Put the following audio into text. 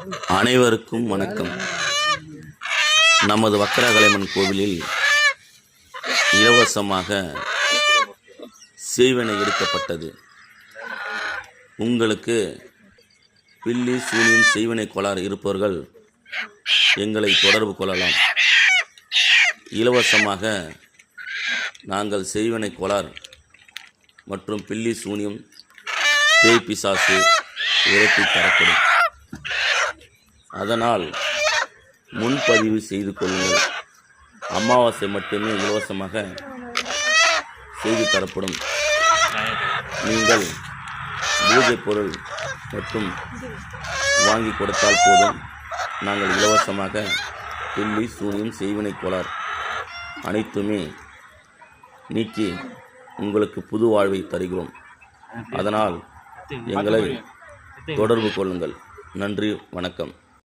அனைவருக்கும் வணக்கம். நமது வக்கரகாளியம்மன் கோவிலில் இலவசமாக செய்வினை எடுக்கப்பட்டது. உங்களுக்கு பில்லி சூனியம் செய்வினை கோளாறு இருப்பவர்கள் எங்களை தொடர்பு கொள்ளலாம். இலவசமாக நாங்கள் செய்வினை கோளாறு மற்றும் பில்லி சூனியம் பேய் பிசாசு விரட்டி தரப்படும். அதனால் முன்பதிவு செய்து கொள்ளுங்கள். அமாவாசை மட்டுமே இலவசமாக செய்து தரப்படும். நீங்கள் பூஜை பொருள் மற்றும் வாங்கி கொடுத்தால் போதும், நாங்கள் இலவசமாக பில்லி சூனியம் செய்வினை கோளாறு அனைத்துமே நீக்கி உங்களுக்கு புது வாழ்வை தருகிறோம். அதனால் எங்களை தொடர்பு கொள்ளுங்கள். நன்றி, வணக்கம்.